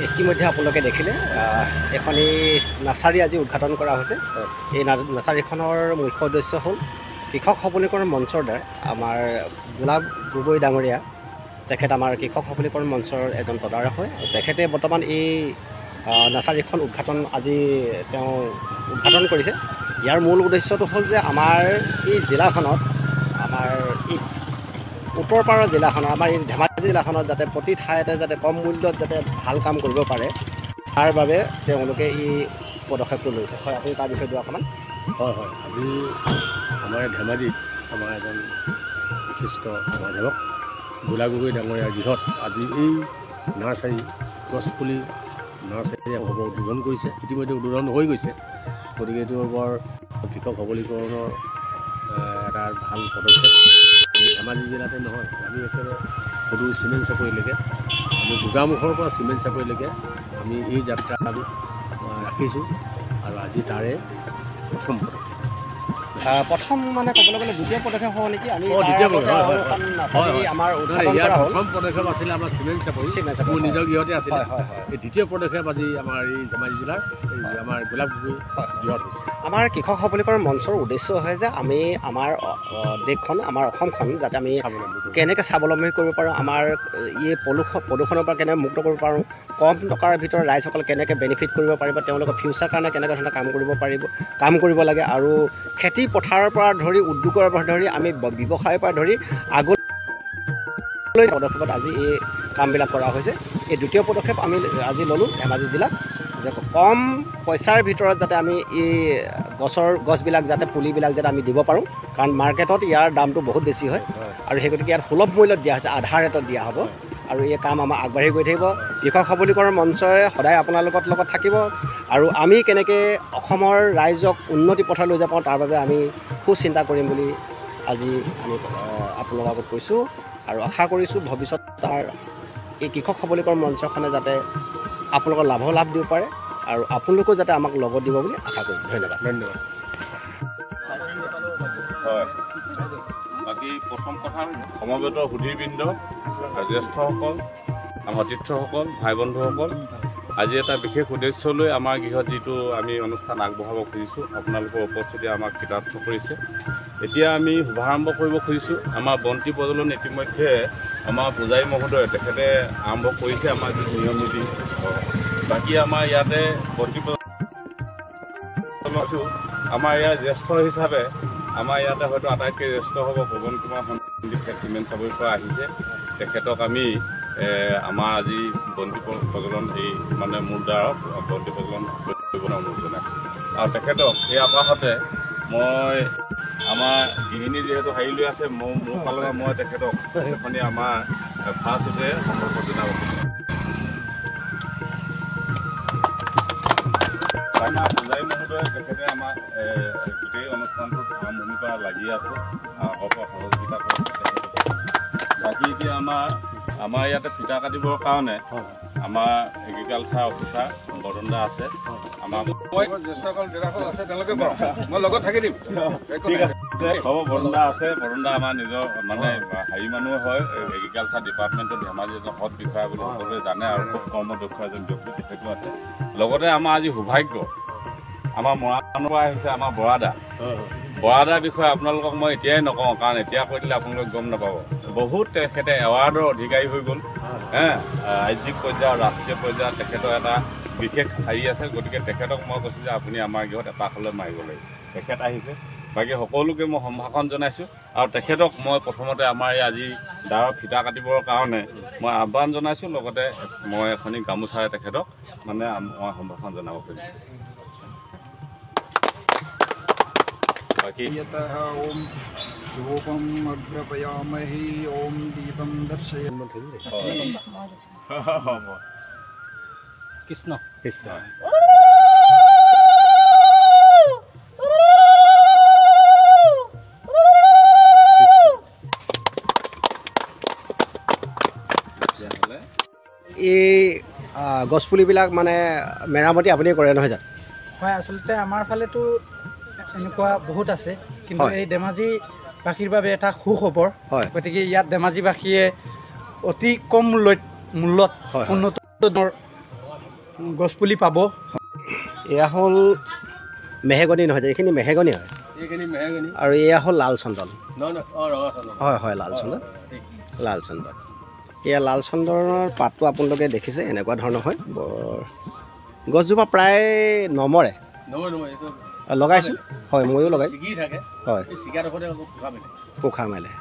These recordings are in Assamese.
ইতিমধ্যে আপোনালোকে দেখিলে এখন এই নাৰ্চাৰী আজি উদ্ঘাটন কৰা হৈছে। এই নাৰ্চাৰীখনৰ মুখ্য উদ্দেশ্য হ'ল কৃষক সবলীকৰণ মঞ্চৰ দ্বাৰা আমাৰ গোলাপ গগৈ ডাঙৰীয়া তেখেত আমাৰ কৃষক সবলীকৰণ মঞ্চৰ এজন তদাৰক হয়। তেখেতে বৰ্তমান এই নাৰ্চাৰীখন আজি তেওঁ উদ্ঘাটন কৰিছে। ইয়াৰ মূল উদ্দেশ্যটো হ'ল যে আমাৰ এই জিলাখনত আমাৰ এই উত্তৰ পাৰৰ জিলাখনত আমাৰ এই ধেমাজি জিলাখনত যাতে প্ৰতি ঠাইতে যাতে কম মূল্যত যাতে ভাল কাম কৰিব পাৰে তাৰ বাবে তেওঁলোকে এই পদক্ষেপটো লৈছে। হয়, আপুনি তাৰ বিষয়ে অকণমান। হয়, আজি আমাৰ ধেমাজিত আমাৰ এজন বিশিষ্ট সমাজসেৱক গোলাপ গগৈ ডাঙৰীয়া গৃহত আজি এই নাৰ্চাৰী গছপুলি নাৰ্চাৰী উদ্বোধন কৰিছে। ইতিমধ্যে উদ্বোধন হৈ গৈছে। গতিকে এইটো বৰ কৃষক সবলীকৰণৰ এটা ভাল পদক্ষেপ। আমি ধেমাজি জিলাতে নহয়, আমি একেবাৰে সদূৰ চিমেণ্ট চাপৰিলৈকে আমি গোগামুখৰ পৰা চিমেণ্ট চাপৰিলৈকে আমি এই যাত্ৰা আমি ৰাখিছোঁ আৰু আজি তাৰে প্ৰথম প্ৰথম মানে ক'বলৈ গ'লে দ্বিতীয় পদক্ষেপ হ'ব নেকি? আমি আমাৰ প্ৰথম পদক্ষেপ আছিলে আমাৰ চিমেণ্ট চাপৰি, মোৰ নিজৰ গৃহতে আছিলে। এই দ্বিতীয় পদক্ষেপ আজি আমাৰ এই ধেমাজি জিলাৰ আমাৰ গোলাপ গগৈ গৃহত হৈছে। আমাৰ কৃষক সবলীকৰণ মঞ্চৰ উদ্দেশ্য হয় যে আমি আমাৰ দেশখন আমাৰ অসমখন যাতে আমি কেনেকৈ স্বাৱলম্বী কৰিব পাৰোঁ, আমাৰ এই প্ৰদূষণৰ পৰা কেনেকৈ মুক্ত কৰিব পাৰোঁ, কম টকাৰ ভিতৰত ৰাইজসকল কেনেকৈ বেনিফিট কৰিব পাৰিব, তেওঁলোকৰ ফিউচাৰ কাৰণে কেনেকৈ ধৰণৰ কাম কৰিব লাগে, আৰু খেতি পথাৰৰ পৰা ধৰি উদ্যোগৰ পৰা ধৰি আমি ব্যৱসায়ৰ পৰা ধৰি আগলৈ পদক্ষেপত আজি এই কামবিলাক কৰা হৈছে। এই দ্বিতীয় পদক্ষেপ আমি আজি ল'লোঁ ধেমাজি জিলাত, যে কম পইচাৰ ভিতৰত যাতে আমি এই গছবিলাক যাতে পুলিবিলাক যাতে আমি দিব পাৰোঁ, কাৰণ মাৰ্কেটত ইয়াৰ দামটো বহুত বেছি হয় আৰু সেই গতিকে ইয়াত সুলভ মূল্যত দিয়া হৈছে, আধা ৰেটত দিয়া হ'ব। আৰু এই কাম আমাৰ আগবাঢ়ি গৈ থাকিব। কৃষক সবলীকৰণ মঞ্চই সদায় আপোনালোকৰ লগত থাকিব আৰু আমি কেনেকৈ অসমৰ ৰাইজক উন্নতি পথলৈ লৈ যাব পাৰোঁ তাৰ বাবে আমি সুচিন্তা কৰিম বুলি আজি আমি আপোনালোকৰ আগত কৈছোঁ আৰু আশা কৰিছোঁ ভৱিষ্যত তাৰ এই কৃষক সবলীকৰণ মঞ্চখনে যাতে আপোনালোকৰ লাভ দিব পাৰে আৰু আপোনালোকেও যাতে আমাক লগত দিব বুলি আশা কৰিম। ধন্যবাদ। হয়, বাকী প্ৰথম কথা সমবেত সুধীবৃন্দ, জ্যেষ্ঠসকল, সতীৰ্থসকল, ভাই বন্ধুসকল, আজি এটা বিশেষ উদ্দেশ্য লৈ আমাৰ গৃহত যিটো আমি অনুষ্ঠান আগবঢ়াব খুজিছোঁ, আপোনালোকৰ উপস্থিতি আমাক কৃতাৰ্থ কৰিছে। এতিয়া আমি শুভাৰম্ভ কৰিব খুজিছোঁ। আমাৰ বন্তি প্ৰজ্বলন ইতিমধ্যে আমাৰ পূজাৰী মহোদয়ে তেখেতে আৰম্ভ কৰিছে আমাৰ যি নিয়ম নীতি। বাকী আমাৰ ইয়াতে বন্তি প্ৰজ্বলন আমাৰ ইয়াৰ জ্যেষ্ঠ হিচাপে আমাৰ ইয়াতে হয়তো আটাইতকৈ জ্যেষ্ঠ হ'ব পৱন কুমাৰ সন্দীপ চিমেণ্ট চাপৰিৰ পৰা আহিছে। তেখেতক আমি আমাৰ আজি বন্তি প্ৰজ্বলন এই মানে মূল দ্বাৰত বন্তি প্ৰজ্বলন কৰিবলৈ অনুৰোধ জনাইছোঁ। আৰু তেখেতক এই আপাহতে মই আমাৰ গৃহিণী যিহেতু হেৰি লৈ আছে, মোৰ ফালৰ মই তেখেতক এখনি আমাৰ ফাৰ্ষ্টতে সম্পৰ্ক জনাব খুজিছোঁ। আমাৰ পূজাৰী মহোদয়ে তেখেতে আমাক গোটেই অনুষ্ঠানটোত আৰম্ভণিৰ পৰা লাগি আছে, সহযোগিতা কৰিছে। বাকী এতিয়া আমাৰ ইয়াতে ফিটা কাটিবৰ কাৰণে আমাৰ এগ্ৰিকালচাৰ অফিচাৰ বৰদা আছে, আমাৰ জ্যেষ্ঠসকল দেউতাসকল আছে, তেওঁলোকে মই লগত থাকি দিম। ঠিক আছে, হ'ব। বৰদা আছে, বৰদা আমাৰ নিজৰ মানে হেৰি মানুহ হয়, এগ্ৰিকালচাৰ ডিপাৰ্টমেণ্টত ধেমাজি এজন সৎ বিষয়া বুলি সকলোৱে জানে আৰু খুব কৰ্মদক্ষ এজন ব্যক্তি তেখেতো আছে। লগতে আমাৰ আজি সৌভাগ্য আমাৰ মৰাণৰ পৰা আহিছে আমাৰ বৰাদাৰ বিষয়ে আপোনালোকক মই এতিয়াই নকওঁ, কাৰণ এতিয়া কৈ দিলে আপোনালোকে গম নাপাব। বহুত তেখেতে এৱাৰ্ডৰ অধিকাৰী হৈ গ'ল। ৰাজ্যিক পৰ্যায়ৰ ৰাষ্ট্ৰীয় পৰ্যায়ত তেখেতৰ এটা বিশেষ হেৰি আছে। গতিকে তেখেতক মই কৈছোঁ যে আপুনি আমাৰ গৃহত এপাকলৈ মাৰিব লাগিব। তেখেত আহিছে। বাকী সকলোকে মই সম্ভাষণ জনাইছোঁ আৰু তেখেতক মই প্ৰথমতে আমাৰ এই আজি দাৰৰ ফিটা কাটিবৰ কাৰণে মই আহ্বান জনাইছোঁ। লগতে মই এখনি গামোচাৰে তেখেতক মানে মই সম্ভাষণ জনাব খুজিছোঁ। বাকী ওম ধূপম অগ্ৰপয়ামহি ওম দীপম দৰ্শয়ামহি। কৃষ্ণ কৃষ্ণ। এই গছপুলিবিলাক মানে মেৰামতি আপুনি কৰে নহয় জানো? হয়, আচলতে আমাৰ ফালেতো এনেকুৱা বহুত আছে, কিন্তু এই ধেমাজিবাসীৰ বাবে এটা সুখবৰ। গতিকে ইয়াত ধেমাজিবাসীয়ে অতি কম মূল্যত উন্নত গছপুলি পাব। এয়া হ'ল মেহেগনি নহয় যে, এইখিনি মেহেগনি হয় এইখিনি মেহেগনি আৰু এয়া হ'ল লাল চন্দন। ৰঙা চন্দন হয় হয়, লাল চন্দন, লাল চন্দন। এয়া লাল চন্দনৰ পাতটো আপোনালোকে দেখিছে এনেকুৱা ধৰণৰ হয়। গছজোপা প্ৰায় নমৰে, লগাইছোঁ। হয়, ময়ো লগাই। হয়, পোখা মেলে।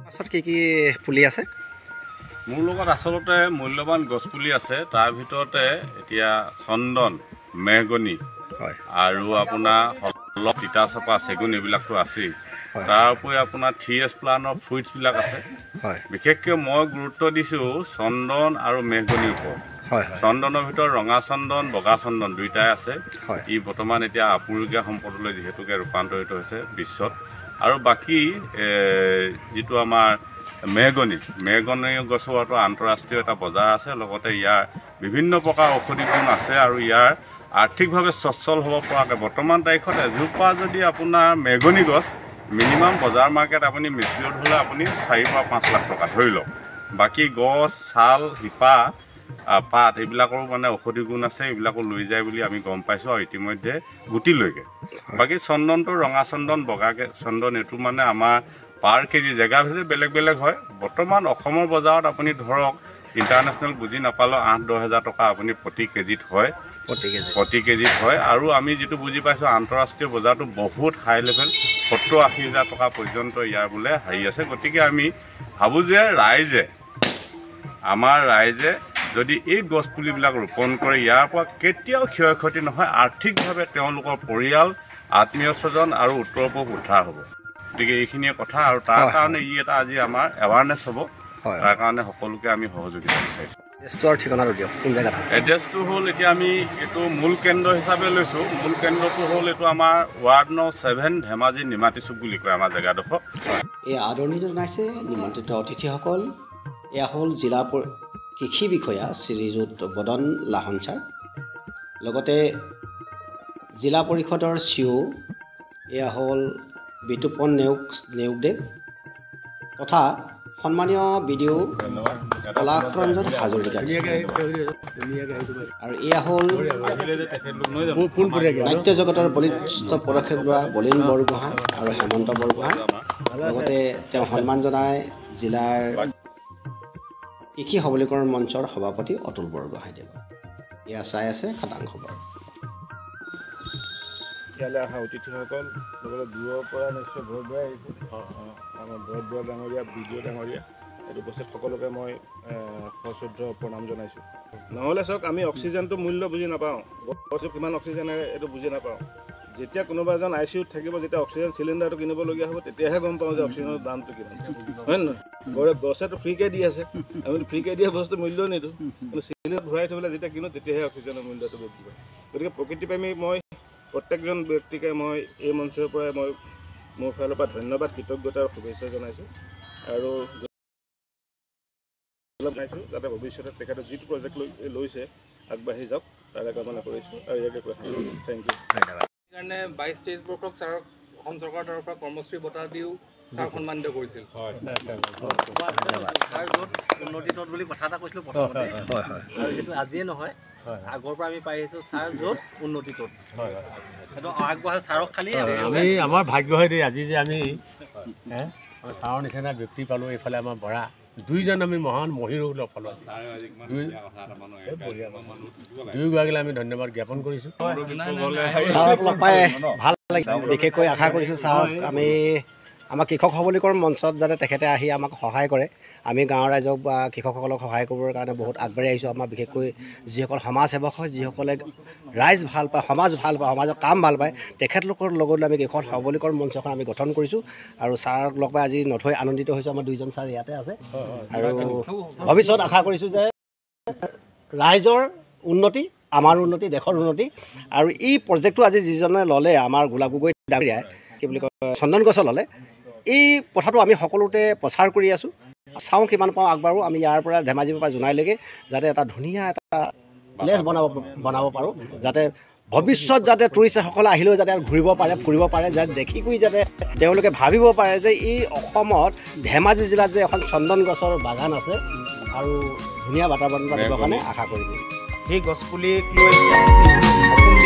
পাছত কি কি পুলি আছে? মোৰ লগত আচলতে মূল্যৱান গছপুলি আছে। তাৰ ভিতৰতে এতিয়া চন্দন, মেহগনি হয় আৰু আপোনাৰ অলপ তিতা চপা, চেগুন এইবিলাকতো আছেই। হয়। তাৰ উপৰি আপোনাৰ 3S প্লানৰ ফ্ৰুইটছবিলাক আছে। হয় বিশেষকৈ মই গুৰুত্ব দিছোঁ চন্দন আৰু মেহগনিৰ ওপৰত। হয় হয় চন্দনৰ ভিতৰত ৰঙা চন্দন, বগা চন্দন দুয়োটাই আছে। হয় ই বৰ্তমান এতিয়া আপুৰুগীয়া সম্পদলৈ যিহেতুকে ৰূপান্তৰিত হৈছে বিশ্বত। আৰু বাকী যিটো আমাৰ মেহগনি গছৰটো আন্তঃৰাষ্ট্ৰীয় এটা বজাৰ আছে। লগতে ইয়াৰ বিভিন্ন প্ৰকাৰ ঔষধি গুণ আছে আৰু ইয়াৰ আৰ্থিকভাৱে সচ্ছল হ'ব পৰাকৈ বৰ্তমান তাৰিখত এজোপা যদি আপোনাৰ মেহগনি গছ মিনিমাম বজাৰ মাৰ্কেট আপুনি মেচিয়ৰ্ড হ'লে আপুনি 4 পৰা 5 লাখ টকা ধৰি লওক। বাকী গছ, ছাল, শিপা, পাত এইবিলাকৰো মানে ঔষধি গুণ আছে। এইবিলাকো লৈ যায় বুলি আমি গম পাইছোঁ আৰু ইতিমধ্যে গুটিলৈকে। বাকী চন্দনটো ৰঙা চন্দন, বগা চন্দন এইটো মানে আমাৰ পাৰ কেজি জেগাভেদে বেলেগ বেলেগ হয়। বৰ্তমান অসমৰ বজাৰত আপুনি ধৰক ইণ্টাৰনেশ্যনেল বুজি নাপালেও 8-10 হাজাৰ টকা আপুনি প্ৰতি কেজিত হয়, প্ৰতি কেজিত হয়। আৰু আমি যিটো বুজি পাইছোঁ আন্তঃৰাষ্ট্ৰীয় বজাৰটো বহুত হাই লেভেল, 70-80 হাজাৰ টকা পৰ্যন্ত ইয়াৰ বোলে হেৰি আছে। গতিকে আমি ভাবোঁ যে আমাৰ ৰাইজে যদি এই গছপুলিবিলাক ৰোপণ কৰে ইয়াৰ পৰা কেতিয়াও ক্ষয় ক্ষতি নহয়। আৰ্থিকভাৱে তেওঁলোকৰ পৰিয়াল, আত্মীয় স্বজন আৰু উত্তৰ পূব উদ্ধাৰ হ'ব। গতিকে এইখিনিয়ে কথা। আৰু তাৰ কাৰণে ই এটা আজি আমাৰ এৱাৰনেছ হ'ব। তাৰ কাৰণে সকলোকে আমি সহযোগিতা বিচাৰিছোঁ। এড্ৰেছটো ঠিকনাটো দিয়ক, কোন জেগাত? এড্ৰেছটো হ'ল এতিয়া আমি এইটো মূল কেন্দ্ৰ হিচাপে লৈছোঁ। মূল কেন্দ্ৰটো হ'ল এইটো আমাৰ ৱাৰ্ড নং 7 ধেমাজি নিমাতী চুক বুলি কয় আমাৰ জেগাডোখৰ। এই আদৰণি জনাইছে নিমন্ত্ৰিত অতিথিসকল। এয়া হ'ল জিলা কৃষি বিষয়া শ্ৰীযুত বদন লাহন ছাৰ, লগতে জিলা পৰিষদৰ CO এয়া হ'ল বিতুপন নেওগদেৱ তথা সন্মানীয় BDO পলাশ ৰঞ্জন হাজৰিকা। আৰু এয়া হ'ল নাট্য জগতৰ বলিষ্ঠ পদক্ষেপ লোৱা বলীন বৰগোহাঁই আৰু হেমন্ত বৰগোহাঁই, লগতে তেওঁ সন্মান জনাই জিলাৰ কৃষি সবলীকৰণ মঞ্চৰ সভাপতি অতুল বৰগোহাঁইদেৱ। এয়া চাই আছে খাটাং খবৰ। ইয়ালৈ অহা অতিথিসকল, লগতে দূৰৰ পৰা নিশ্চয় ভৰত বৰাই আহিছে। আমাৰ ভৰত বৰা ডাঙৰীয়া, BDO ডাঙৰীয়া, এইটো বস্তুত সকলোকে মই সশ্ৰদ্ধ প্ৰণাম জনাইছোঁ। নহ'লে চাওক, আমি অক্সিজেনটো মূল্য বুজি নাপাওঁ, গছটো কিমান অক্সিজেন আহে এইটো বুজি নাপাওঁ। যেতিয়া কোনোবা এজন ICUত থাকিব, যেতিয়া অক্সিজেন চিলিণ্ডাৰটো কিনিবলগীয়া হ'ব, তেতিয়াহে গম পাওঁ যে অক্সিজেনৰ দামটো কিমান, হয় নে নহয়? গছেতো ফ্ৰীকৈ দি আছে, আমি ফ্ৰীকৈ দিয়া বস্তু মূল্য নিদিওঁ। কিন্তু চিলিণ্ডাৰত ভৰাই থ'বলৈ যেতিয়া কিনো তেতিয়াহে অক্সিজেনৰ মূল্যটো বৃদ্ধি পায়। গতিকে প্ৰকৃতিপ্ৰেমী মই প্ৰত্যেকজন ব্যক্তিকে মই এই মঞ্চৰ পৰাই মই মোৰ ফালৰ পৰা ধন্যবাদ, কৃতজ্ঞতা আৰু শুভেচ্ছা জনাইছোঁ। আৰু জনাইছোঁ যাতে ভৱিষ্যতে তেখেতে যিটো প্ৰজেক্ট লৈছে আগবাঢ়ি যাওক, তাৰে কামনা কৰিছোঁ। আৰু ইয়াকে কৈ থেংক ইউ। সেইকাৰণে 22-23 বৰ্ষক ছাৰক অসম চৰকাৰৰ তৰফৰ পৰা কৰ্মশ্ৰী বঁটা দিও ছাৰক সন্মানিত কৰিছিল। ছাৰ য'ত উন্নতি তত বুলি কথা এটা কৈছিলোঁ প্ৰথমতে, আৰু সেইটো আজিয়ে নহয়, আগৰ পৰা আমি পাই আহিছোঁ ছাৰ য'ত উন্নতি তত। সেইটো আগবঢ়াই ছাৰক খালি আমি আমাৰ ভাগ্য হয় দেই আজি যে আমি ছাৰৰ নিচিনা ব্যক্তি পালোঁ। এইফালে আমাৰ বৰা দুইজন আমি মহান মহিৰো লগ পালোঁ। দুয়োগৰাকীলৈ আমি ধন্যবাদ জ্ঞাপন কৰিছোঁ। ছাৰক লগ পাই ভাল লাগিল। বিশেষকৈ আশা কৰিছোঁ ছাৰক আমি আমাৰ কৃষক সবলীকৰণ মঞ্চত যাতে তেখেতে আহি আমাক সহায় কৰে। আমি গাঁৱৰ ৰাইজক বা কৃষকসকলক সহায় কৰিবৰ কাৰণে বহুত আগবাঢ়ি আহিছোঁ। আমাৰ বিশেষকৈ যিসকল সমাজসেৱক হয়, যিসকলে ৰাইজ ভাল পায়, সমাজ ভাল পায়, সমাজৰ কাম ভাল পায়, তেখেতলোকৰ লগত আমি কৃষক সবলীকৰণ মঞ্চখন আমি গঠন কৰিছোঁ। আৰু ছাৰক লগ পাই আজি নথৈ আনন্দিত হৈছোঁ। আমাৰ দুইজন ছাৰ ইয়াতে আছে। আৰু ভৱিষ্যত আশা কৰিছোঁ যে ৰাইজৰ উন্নতি, আমাৰ উন্নতি, দেশৰ উন্নতি। আৰু এই প্ৰজেক্টটো আজি যিজনে ল'লে, আমাৰ গোলাপ গগৈ ডাঙৰীয়াই কি বুলি কয় চন্দন গছৰ ল'লে, এই কথাটো আমি সকলোতে প্ৰচাৰ কৰি আছোঁ। চাওঁ কিমান পাওঁ আগবাঢ়ো। আমি ইয়াৰ পৰা ধেমাজিৰ পৰা জোনাইলৈকে যাতে এটা ধুনীয়া এটা প্লেচ বনাব পাৰোঁ, যাতে ভৱিষ্যত যাতে টুৰিষ্টসকলে আহিলেও যাতে ঘূৰিব পাৰে, ফুৰিব পাৰে, যাতে দেখি কৰি যাতে তেওঁলোকে ভাবিব পাৰে যে এই অসমত ধেমাজি জিলাত যে এখন চন্দন গছৰ বাগান আছে আৰু ধুনীয়া বাতাবৰণ পাতিবৰ কাৰণে আশা কৰিছোঁ। সেই গছপুলিক লৈ সপোন